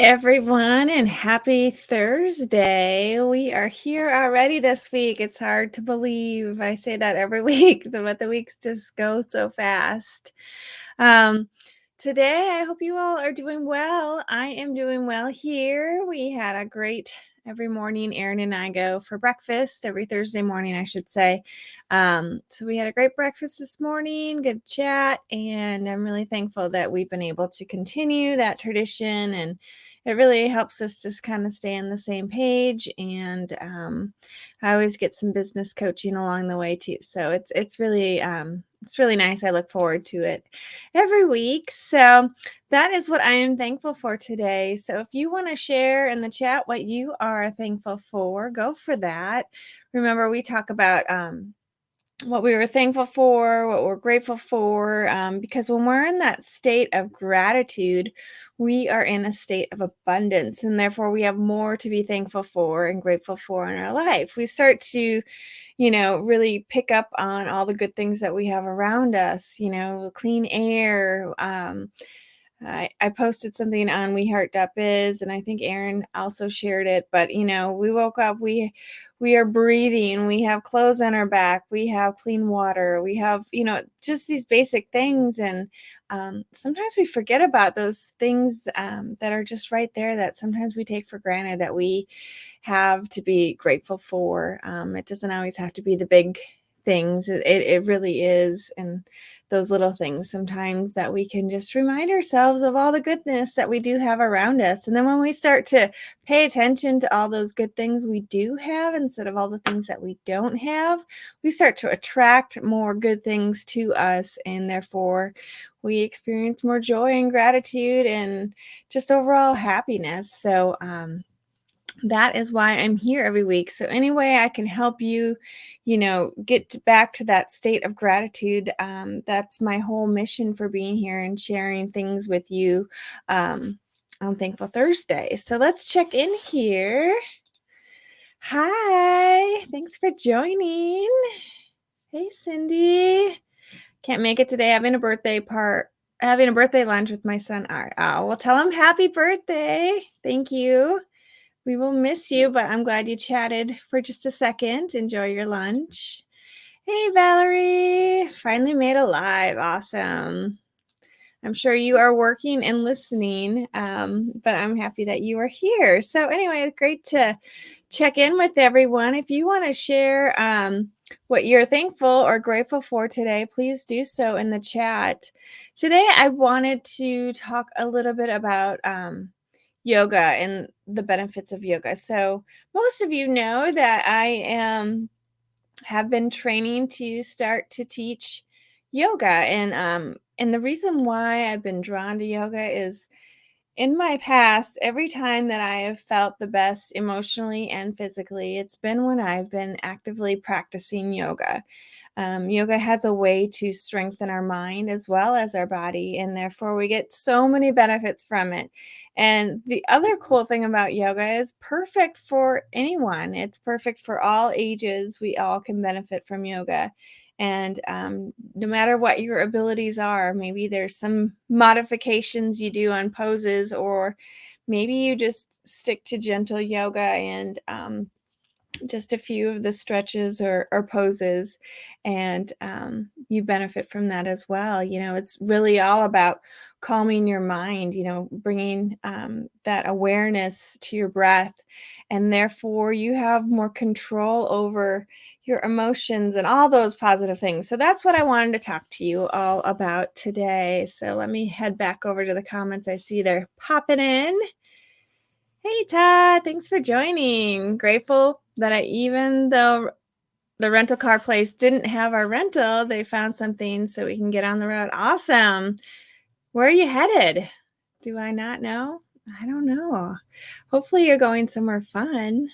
everyone, and happy Thursday. We are here already this week. It's hard to believe. I say that every week, but the weeks just go so fast. Um, Today, I hope you all are doing well. I am doing well here. We had a great every morning. Erin and I go for breakfast every Thursday morning, I should say. So we had a great breakfast this morning, good chat, and I'm really thankful that we've been able to continue that tradition, and it really helps us just kind of stay on the same page. And I always get some business coaching along the way too, so it's really nice. I look forward to it every week. So that is what I am thankful for today. So if you want to share in the chat what you are thankful for, go for that. Remember, we talk about what we were thankful for, what we're grateful for, because when we're in that state of gratitude, we are in a state of abundance, and therefore we have more to be thankful for and grateful for in our life. We start to really pick up on all the good things that we have around us, clean air. I posted something on We Heart Biz, and I think Erin also shared it. But we woke up, we are breathing, we have clothes on our back, we have clean water, we have just these basic things, and sometimes we forget about those things that are just right there that sometimes we take for granted that we have to be grateful for. It doesn't always have to be the big things. It really is. And those little things sometimes that we can just remind ourselves of all the goodness that we do have around us. And then when we start to pay attention to all those good things we do have instead of all the things that we don't have, we start to attract more good things to us. And therefore, we experience more joy and gratitude and just overall happiness. So, that is why I'm here every week. So any way I can help you, get back to that state of gratitude, that's my whole mission for being here and sharing things with you um, on Thankful Thursday. So let's check in here. Hi, thanks for joining. Hey, Cindy. Can't make it today. Having a birthday lunch with my son Art. Oh, well, tell him happy birthday. Thank you. We will miss you, but I'm glad you chatted for just a second. Enjoy your lunch. Hey, Valerie. Finally made it live. Awesome. I'm sure you are working and listening, but I'm happy that you are here. So anyway, it's great to check in with everyone. If you want to share what you're thankful or grateful for today, please do so in the chat. Today, I wanted to talk a little bit about yoga and the benefits of yoga. So most of you know that I have been training to start to teach yoga, and the reason why I've been drawn to yoga is in my past, every time that I have felt the best emotionally and physically, it's been when I've been actively practicing yoga. Yoga has a way to strengthen our mind as well as our body, and therefore we get so many benefits from it. And the other cool thing about yoga is perfect for anyone. It's perfect for all ages. We all can benefit from yoga. And no matter what your abilities are, maybe there's some modifications you do on poses, or maybe you just stick to gentle yoga and just a few of the stretches or poses, and you benefit from that as well. It's really all about calming your mind, bringing that awareness to your breath, and therefore you have more control over your emotions and all those positive things. So that's what I wanted to talk to you all about today. So let me head back over to the comments. I see they're popping in. Hey, Todd, thanks for joining. Grateful that even though the rental car place didn't have our rental, they found something so we can get on the road. Awesome. Where are you headed? Do I not know? I don't know. Hopefully you're going somewhere fun.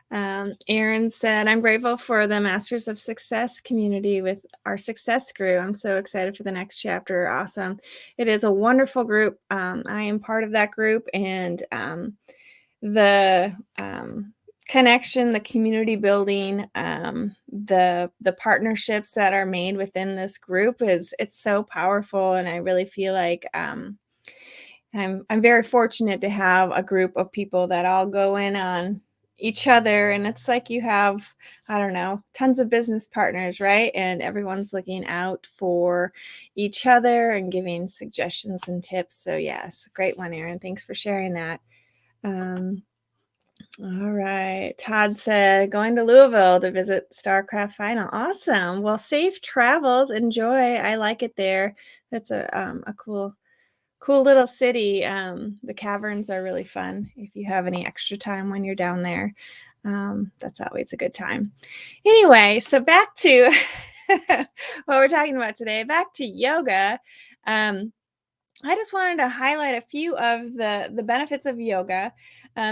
Erin said, I'm grateful for the Masters of Success community with our success group. I'm so excited for the next chapter. Awesome. It is a wonderful group. I am part of that group, and the connection, the community building, the partnerships that are made within this group it's so powerful. And I really feel like I'm very fortunate to have a group of people that all go in on each other, and it's like you have, I don't know, tons of business partners, right? And everyone's looking out for each other and giving suggestions and tips. So yes, great one, Erin. Thanks for sharing that. Um, all right. Todd said, going to Louisville to visit StarCraft Final. Awesome. Well, safe travels. Enjoy. I like it there. That's a cool little city. The caverns are really fun if you have any extra time when you're down there. That's always a good time. Anyway, so back to what we're talking about today. Back to yoga. Um, I just wanted to highlight a few of the benefits of yoga,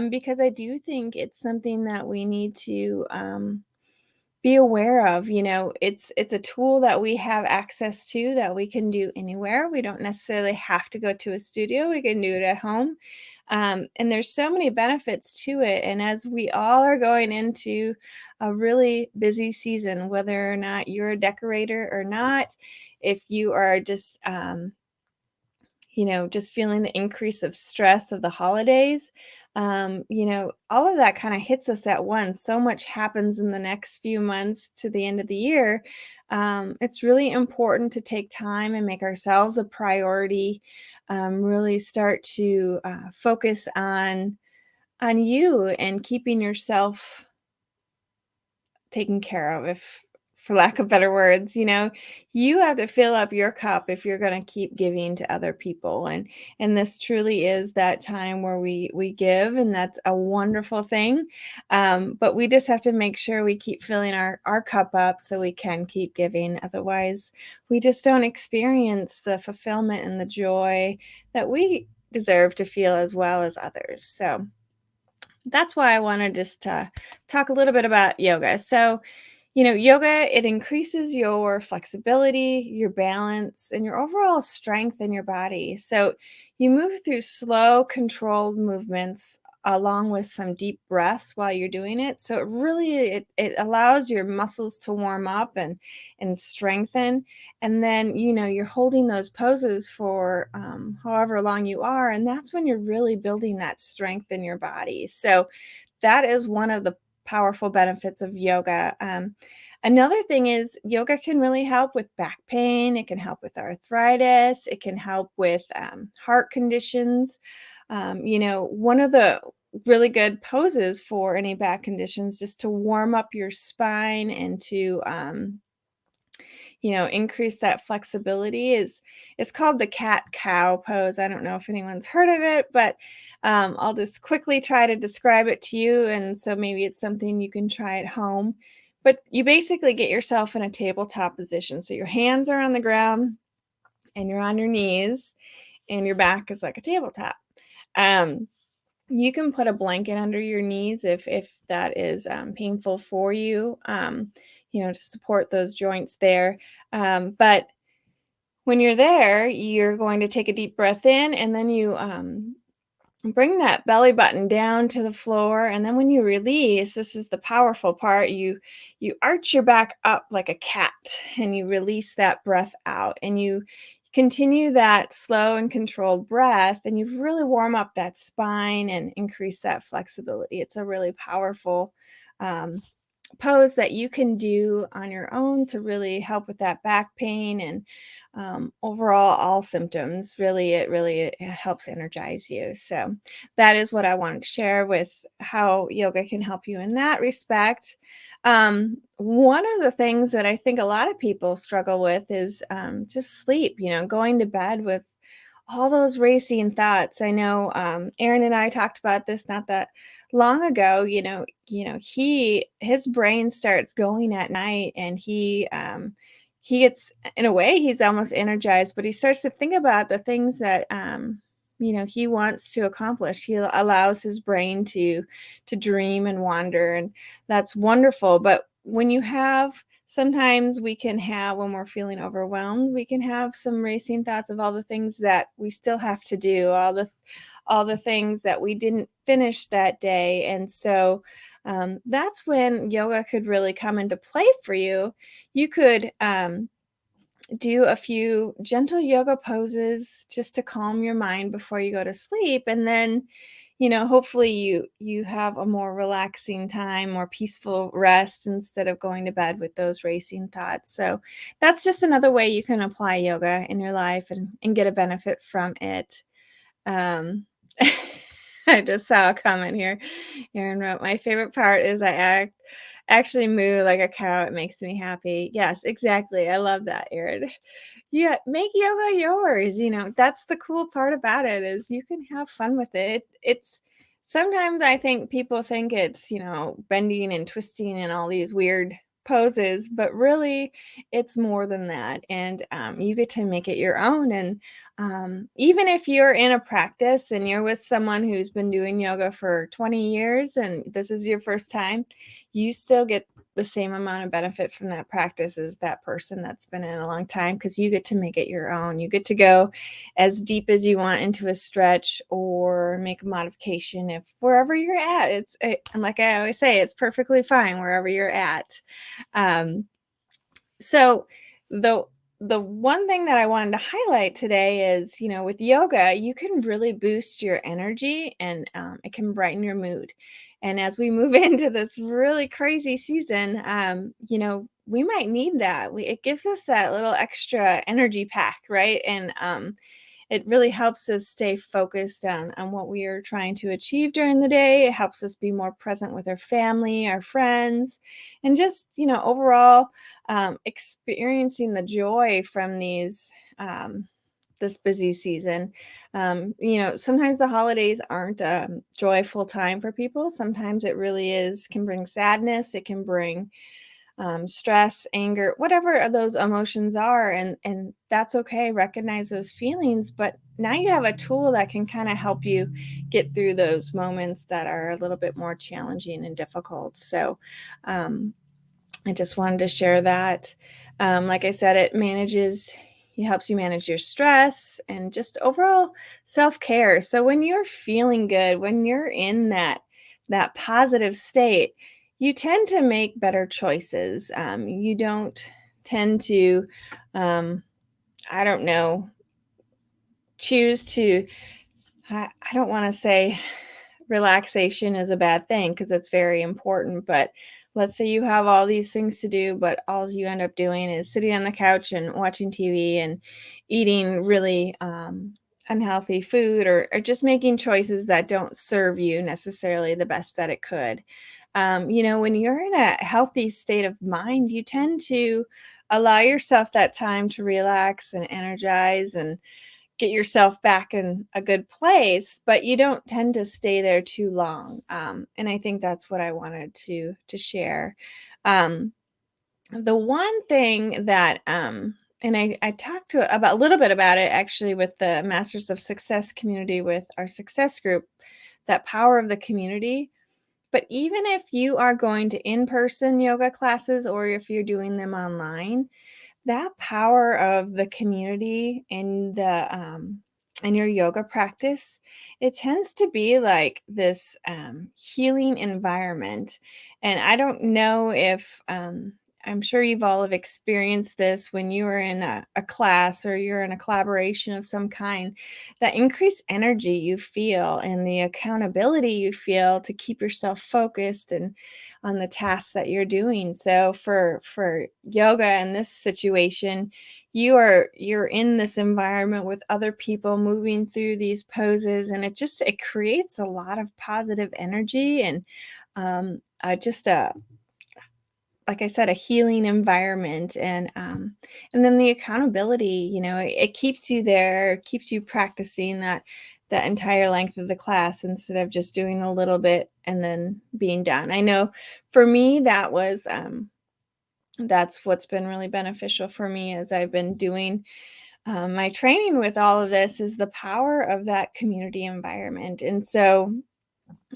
because I do think it's something that we need to be aware of. It's a tool that we have access to that we can do anywhere. We don't necessarily have to go to a studio. We can do it at home. And there's so many benefits to it. And as we all are going into a really busy season, whether or not you're a decorator or not, if you are just feeling the increase of stress of the holidays. All of that kind of hits us at once. So much happens in the next few months to the end of the year. It's really important to take time and make ourselves a priority. Really start to focus on you and keeping yourself taken care of, if for lack of better words. You have to fill up your cup if you're going to keep giving to other people, and this truly is that time where we give, and that's a wonderful thing. But we just have to make sure we keep filling our cup up so we can keep giving. Otherwise, we just don't experience the fulfillment and the joy that we deserve to feel as well as others. So that's why I wanted just to talk a little bit about yoga. So, yoga, it increases your flexibility, your balance, and your overall strength in your body. So you move through slow, controlled movements along with some deep breaths while you're doing it. So it allows your muscles to warm up and strengthen. And then, you're holding those poses for however long you are. And that's when you're really building that strength in your body. So that is one of the powerful benefits of yoga. Another thing is yoga can really help with back pain. It can help with arthritis. It can help with heart conditions. One of the really good poses for any back conditions, just to warm up your spine and to increase that flexibility, is it's called the cat cow pose. I don't know if anyone's heard of it, but I'll just quickly try to describe it to you. And so maybe it's something you can try at home. But you basically get yourself in a tabletop position. So your hands are on the ground and you're on your knees and your back is like a tabletop. Um, you can put a blanket under your knees if that is painful for you, to support those joints there. But when you're there, you're going to take a deep breath in, and then you bring that belly button down to the floor. And then when you release, this is the powerful part, you arch your back up like a cat, and you release that breath out, and you continue that slow and controlled breath, and you really warm up that spine and increase that flexibility. It's a really powerful um, pose that you can do on your own to really help with that back pain and overall all symptoms. It helps energize you. So that is what I wanted to share with how yoga can help you in that respect. One of the things that I think a lot of people struggle with is just sleep, going to bed with all those racing thoughts. I know Aaron and I talked about this not that long ago. His brain starts going at night, and he gets, in a way, he's almost energized, but he starts to think about the things that he wants to accomplish. He allows his brain to dream and wander, and that's wonderful. But sometimes we can have, when we're feeling overwhelmed, we can have some racing thoughts of all the things that we still have to do, all the things that we didn't finish that day. And so that's when yoga could really come into play for you. You could do a few gentle yoga poses just to calm your mind before you go to sleep, and then hopefully you have a more relaxing time, more peaceful rest instead of going to bed with those racing thoughts. So that's just another way you can apply yoga in your life and get a benefit from it. um I just saw a comment here. Aaron wrote, my favorite part is actually moo like a cow. It makes me happy. Yes, exactly. I love that, Aaron. Yeah, make yoga yours. That's the cool part about it, is you can have fun with it. It's sometimes I think people think it's, bending and twisting and all these weird poses, but really it's more than that. And you get to make it your own. And even if you're in a practice and you're with someone who's been doing yoga for 20 years and this is your first time, you still get the same amount of benefit from that practice as that person that's been in a long time, because you get to make it your own. You get to go as deep as you want into a stretch or make a modification if wherever you're at. And like I always say, it's perfectly fine wherever you're at. So the the one thing that I wanted to highlight today is, with yoga, you can really boost your energy, and it can brighten your mood. And as we move into this really crazy season, we might need that. It gives us that little extra energy pack, right? And it really helps us stay focused on what we are trying to achieve during the day. It helps us be more present with our family, our friends, and just, overall experiencing the joy from this busy season. Sometimes the holidays aren't a joyful time for people. Sometimes it really can bring sadness. It can bring stress, anger, whatever those emotions are, and that's okay. Recognize those feelings, but now you have a tool that can kind of help you get through those moments that are a little bit more challenging and difficult. So I just wanted to share that. Like I said, it helps you manage your stress and just overall self-care. So when you're feeling good, when you're in that positive state, you tend to make better choices. You don't tend to, I don't know, choose to, I don't want to say relaxation is a bad thing, because it's very important. But let's say you have all these things to do, but all you end up doing is sitting on the couch and watching TV and eating really unhealthy food, or just making choices that don't serve you necessarily the best that it could. When you're in a healthy state of mind, you tend to allow yourself that time to relax and energize and get yourself back in a good place, but you don't tend to stay there too long. And I think that's what I wanted to share. Um, the one thing that and I talked about a little bit about it actually with the Masters of Success community, with our success group, that power of the community. But even if you are going to in-person yoga classes or if you're doing them online, that power of the community in your yoga practice, it tends to be like this healing environment. And I don't know if I'm sure you've all have experienced this when you are in a class or you're in a collaboration of some kind, that increased energy you feel and the accountability you feel to keep yourself focused and on the tasks that you're doing. So for yoga in this situation, you're in this environment with other people moving through these poses, and it creates a lot of positive energy, and just a like I said, a healing environment. And then the accountability, it keeps you there, keeps you practicing that entire length of the class instead of just doing a little bit and then being done. I know for me that's what's been really beneficial for me as I've been doing my training with all of this, is the power of that community environment. And so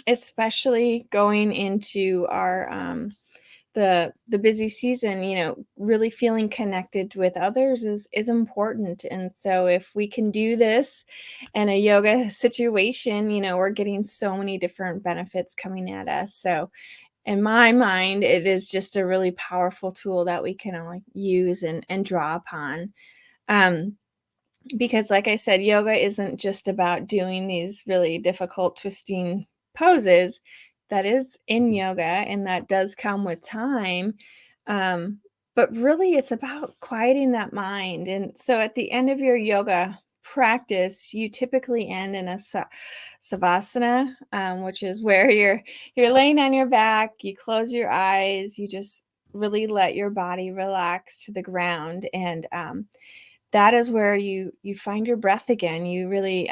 especially going into our the busy season, really feeling connected with others is important. And so if we can do this in a yoga situation, we're getting so many different benefits coming at us. So in my mind, it is just a really powerful tool that we can all use and draw upon. Um, because like I said, yoga isn't just about doing these really difficult twisting poses. That is in yoga, and that does come with time. Um, but really, it's about quieting that mind. And so at the end of your yoga practice, you typically end in a savasana, which is where you're laying on your back, you close your eyes, you just really let your body relax to the ground. And that is where you find your breath again. You really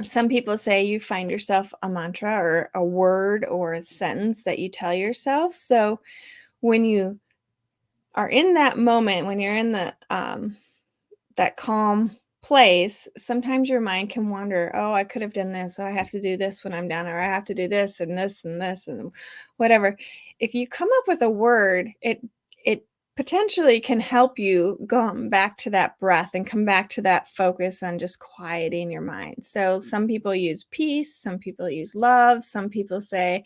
some people say you find yourself a mantra or a word or a sentence that you tell yourself. So when you are in that moment, when you're in the that calm place, sometimes your mind can wander, oh, I could have done this, so I have to do this when I'm done, or I have to do this and this and this and whatever. If you come up with a word, it potentially can help you go back to that breath and come back to that focus on just quieting your mind. So some people use peace, some people use love, some people say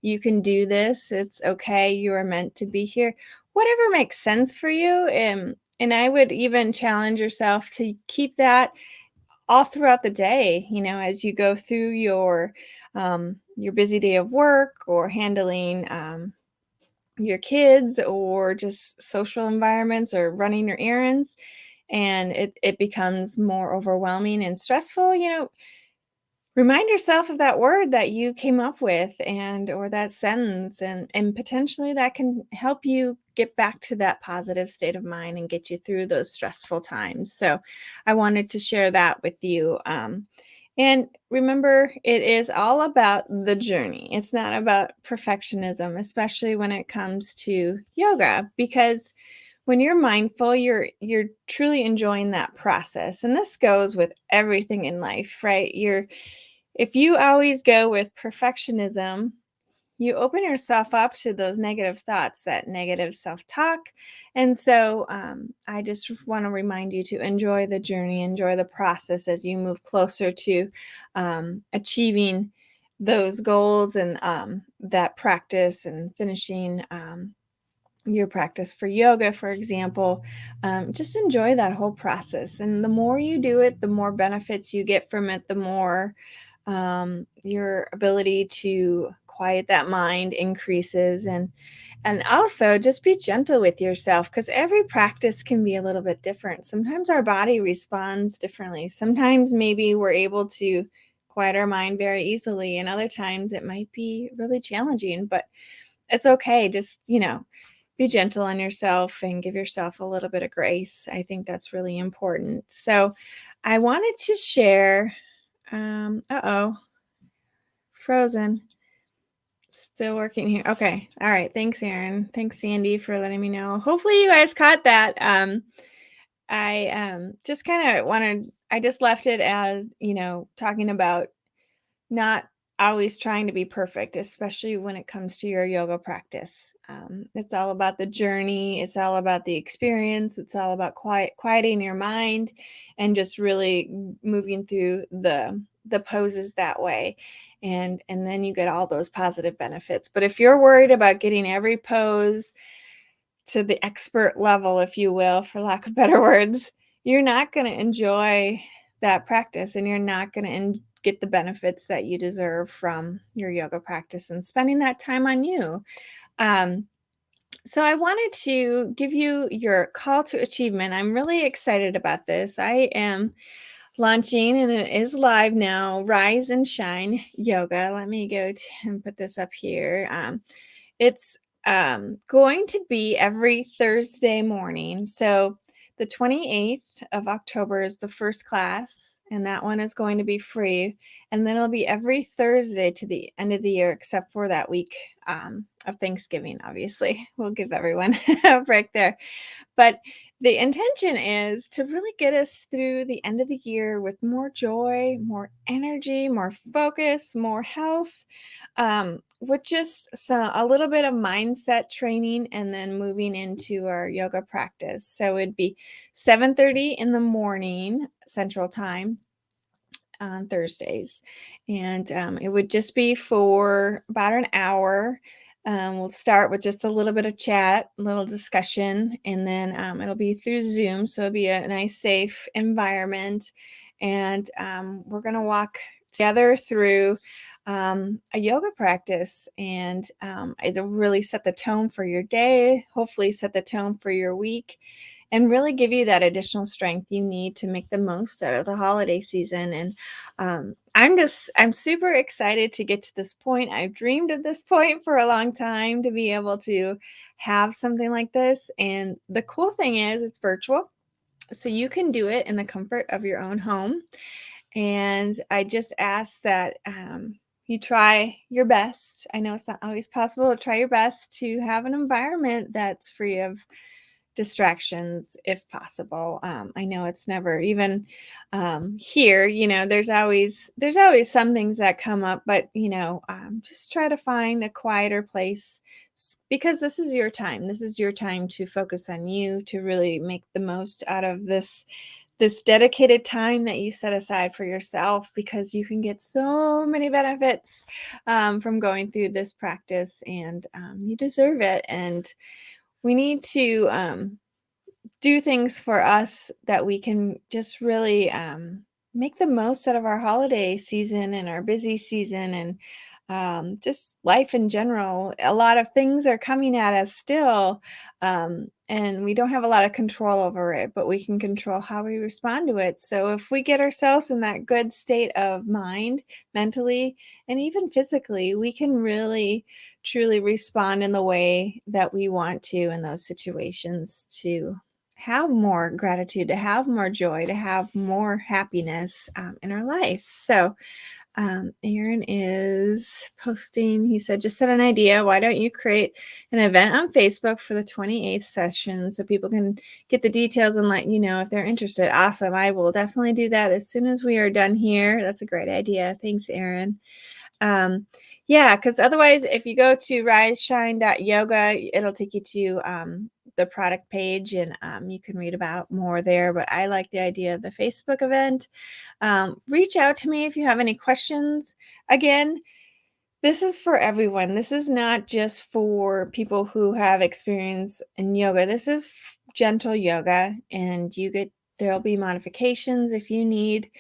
you can do this, it's okay, you are meant to be here. Whatever makes sense for you. And I would even challenge yourself to keep that all throughout the day, as you go through your busy day of work or handling your kids or just social environments or running your errands, and it becomes more overwhelming and stressful. Remind yourself of that word that you came up with and or that sentence, and potentially that can help you get back to that positive state of mind and get you through those stressful times. So I wanted to share that with you. And remember, it is all about the journey. It's not about perfectionism, especially when it comes to yoga, because when you're mindful, you're truly enjoying that process. And this goes with everything in life, right? If you always go with perfectionism, you open yourself up to those negative thoughts, that negative self-talk. And so I just want to remind you to enjoy the journey, enjoy the process as you move closer to achieving those goals and that practice and finishing your practice for yoga, for example. Just enjoy that whole process. And the more you do it, the more benefits you get from it, the more your ability to quiet that mind increases. And also just be gentle with yourself, because every practice can be a little bit different. Sometimes our body responds differently. Sometimes maybe we're able to quiet our mind very easily, and other times it might be really challenging, but it's okay. Just, be gentle on yourself and give yourself a little bit of grace. I think that's really important. So I wanted to share, frozen. Still working here. Okay. All right. Thanks, Erin. Thanks, Sandy, for letting me know. Hopefully you guys caught that. I just kind of I just left it as, talking about not always trying to be perfect, especially when it comes to your yoga practice. It's all about the journey. It's all about the experience. It's all about quieting your mind and just really moving through the poses that way. And then you get all those positive benefits. But if you're worried about getting every pose to the expert level, if you will, for lack of better words, you're not going to enjoy that practice, and you're not going to get the benefits that you deserve from your yoga practice and spending that time on you. So I wanted to give you your call to achievement. I'm really excited about this. I am launching, and it is live now, Rise and Shine Yoga. Let me go and put this up here. It's going to be every Thursday morning. So the 28th of October is the first class, and that one is going to be free. And then it'll be every Thursday to the end of the year, except for that week of Thanksgiving, obviously. We'll give everyone a break there. But the intention is to really get us through the end of the year with more joy, more energy, more focus, more health, with just a little bit of mindset training, and then moving into our yoga practice. So it'd be 7:30 in the morning Central Time on Thursdays. And it would just be for about an hour. We'll start with just a little bit of chat, a little discussion, and then it'll be through Zoom. So it'll be a nice, safe environment. And we're going to walk together through a yoga practice. And it'll really set the tone for your day, hopefully, set the tone for your week, and really give you that additional strength you need to make the most out of the holiday season. And I'm super excited to get to this point. I've dreamed of this point for a long time, to be able to have something like this. And the cool thing is it's virtual, so you can do it in the comfort of your own home. And I just ask that you try your best. I know it's not always possible, to try your best to have an environment that's free of distractions if possible. I know it's never even here, there's always some things that come up, but just try to find a quieter place, because this is your time. This is your time to focus on you, to really make the most out of this dedicated time that you set aside for yourself, because you can get so many benefits from going through this practice, and you deserve it. And we need to do things for us that we can just really make the most out of our holiday season and our busy season, and just life in general. A lot of things are coming at us still, and we don't have a lot of control over it, but we can control how we respond to it. So if we get ourselves in that good state of mind, mentally, and even physically, we can really truly respond in the way that we want to in those situations, to have more gratitude, to have more joy, to have more happiness in our life. So Aaron is posting. He said, just had an idea. Why don't you create an event on Facebook for the 28th session so people can get the details and let you know if they're interested? Awesome. I will definitely do that as soon as we are done here. That's a great idea. Thanks, Aaron. Yeah, because otherwise, if you go to Riseshine.yoga, it'll take you to the product page, and you can read about more there. But I like the idea of the Facebook event. Reach out to me if you have any questions. Again, this is for everyone. This is not just for people who have experience in yoga. This is gentle yoga, and there'll be modifications if you need.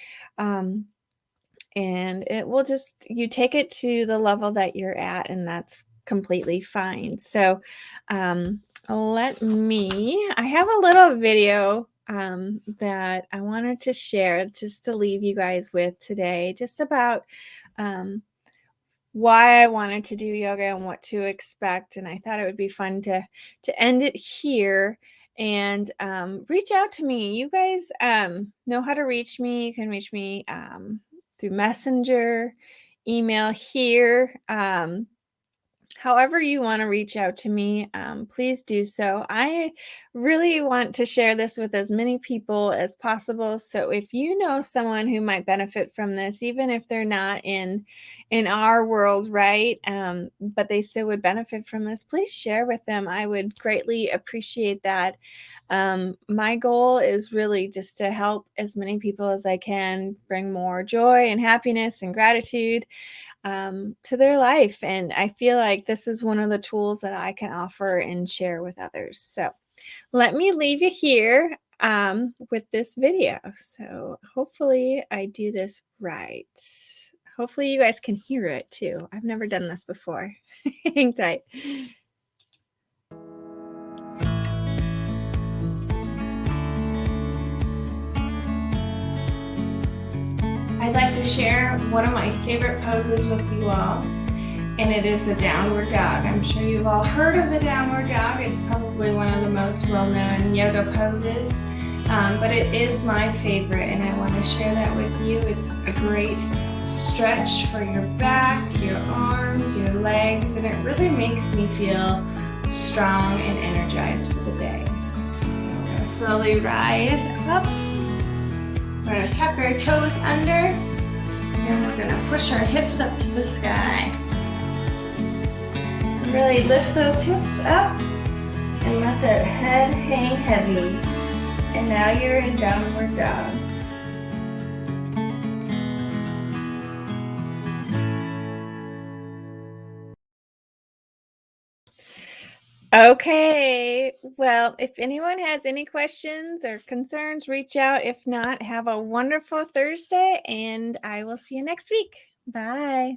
And it will you take it to the level that you're at, and that's completely fine. So I have a little video that I wanted to share, just to leave you guys with today, just about why I wanted to do yoga and what to expect. And I thought it would be fun to end it here. And reach out to me. You guys know how to reach me. You can reach me through Messenger, email here. However you want to reach out to me, please do so. I really want to share this with as many people as possible. So if you know someone who might benefit from this, even if they're not in our world, right, but they still would benefit from this, please share with them. I would greatly appreciate that. My goal is really just to help as many people as I can, bring more joy and happiness and gratitude to their life. And I feel like this is one of the tools that I can offer and share with others. So let me leave you here with this video. So hopefully I do this right. Hopefully you guys can hear it too. I've never done this before. Hang tight. I'd like to share one of my favorite poses with you all, and it is the downward dog. I'm sure you've all heard of the downward dog. It's probably one of the most well-known yoga poses, but it is my favorite, and I want to share that with you. It's a great stretch for your back, your arms, your legs, and it really makes me feel strong and energized for the day. So we're going to slowly rise up. We're going to tuck our toes under, and we're going to push our hips up to the sky. Really lift those hips up and let that head hang heavy. And now you're in downward dog. Okay. Well, if anyone has any questions or concerns, reach out. If not, have a wonderful Thursday, and I will see you next week. Bye.